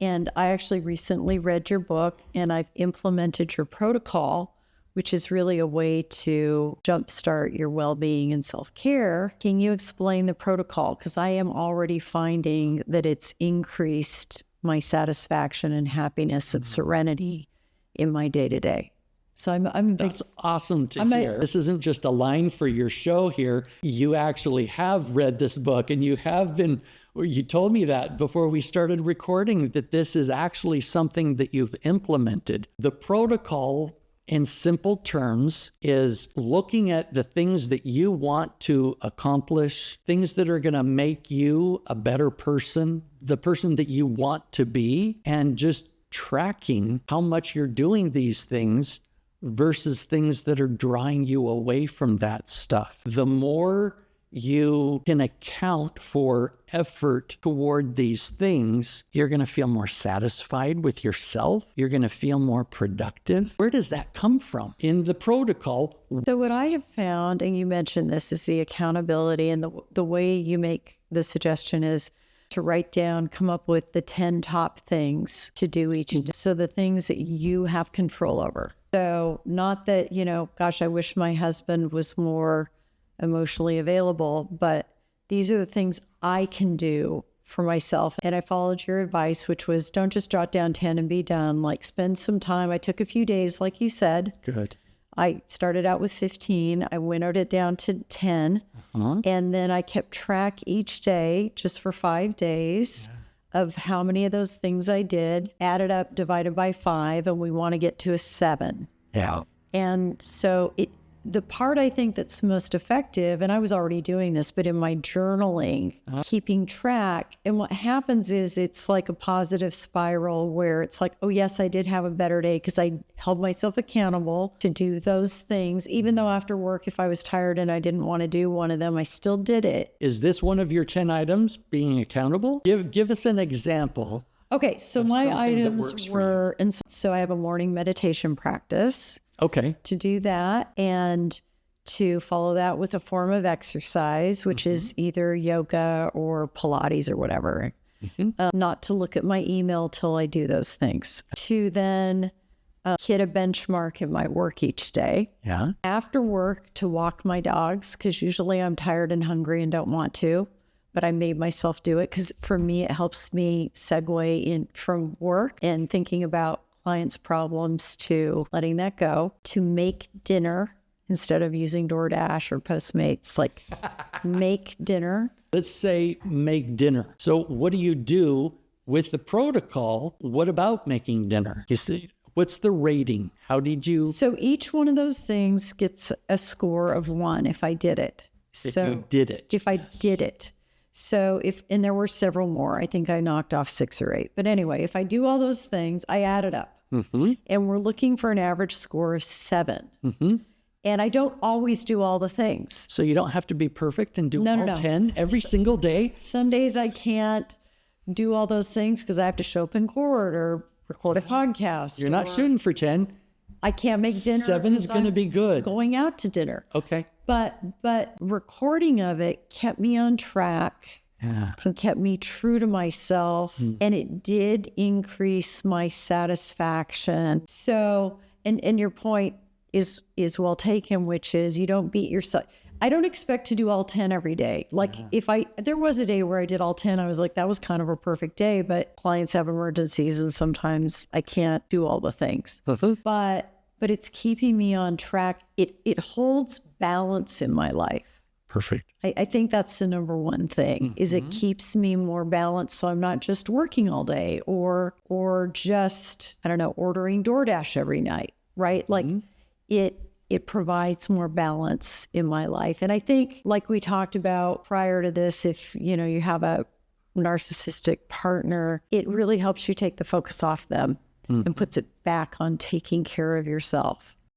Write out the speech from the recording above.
And I actually recently read your book and I've implemented your protocol, which is really a way to jumpstart your well-being and self-care. Can you explain the protocol? Because I am already finding that it's increased my satisfaction and happiness and serenity in my day-to-day. So That's awesome to hear. This isn't just a line for your show here. You actually have read this book and you told me that before we started recording, that this is actually something that you've implemented. The protocol, in simple terms, is looking at the things that you want to accomplish, things that are going to make you a better person, the person that you want to be, and just tracking how much you're doing these things versus things that are drawing you away from that stuff. The more you can account for effort toward these things, you're going to feel more satisfied with yourself. You're going to feel more productive. Where does that come from in the protocol? So what I have found, and you mentioned this, is the accountability, and the way you make the suggestion is to write down, come up with the 10 top things to do each day. So the things that you have control over. So not that, gosh, I wish my husband was more emotionally available, but these are the things I can do for myself. And I followed your advice, which was don't just jot down 10 and be done. Like, spend some time. I took a few days, like you said. Good. I started out with 15. I winnowed it down to 10. And then I kept track each day just for 5 days of how many of those things I did, added up, divided by 5, and we want to get to a 7. Yeah. And so the part I think that's most effective, and I was already doing this, but in my journaling, keeping track, and what happens is it's like a positive spiral where it's like, oh yes, I did have a better day because I held myself accountable to do those things. Even though after work, if I was tired and I didn't want to do one of them, I still did it. Is this one of your 10 items, being accountable? Give us an example. Okay, so my items were, and so I have a morning meditation practice. Okay. To do that and to follow that with a form of exercise, which is either yoga or Pilates or whatever. Not to look at my email till I do those things. To then hit a benchmark in my work each day. Yeah. After work, to walk my dogs, because usually I'm tired and hungry and don't want to. But I made myself do it because for me, it helps me segue in from work and thinking about clients' problems to letting that go, to make dinner instead of using DoorDash or Postmates, like make dinner. Let's say make dinner. So what do you do with the protocol? What about making dinner? You see, what's the rating? How did you? So each one of those things gets a score of 1 if I did it. If you did it. If I did it. So and there were several more, I think I knocked off 6 or 8. But anyway, if I do all those things, I add it up. And we're looking for an average score of 7. And I don't always do all the things. So you don't have to be perfect and do all 10 every single day? Some days I can't do all those things because I have to show up in court or record a podcast. You're not shooting for 10. I can't make dinner. 7 is going to be good. Going out to dinner. Okay. But recording of it kept me on track. Yeah. It kept me true to myself, and it did increase my satisfaction. So, and your point is well taken, which is you don't beat yourself. I don't expect to do all 10 every day. Like there was a day where I did all 10, I was like, that was kind of a perfect day, but clients have emergencies and sometimes I can't do all the things. But it's keeping me on track. It holds balance in my life. Perfect. I think that's the number one thing, is it keeps me more balanced. So I'm not just working all day or just, I don't know, ordering DoorDash every night, right? Like it provides more balance in my life. And I think, like we talked about prior to this, if, you have a narcissistic partner, it really helps you take the focus off them and puts it back on taking care of yourself.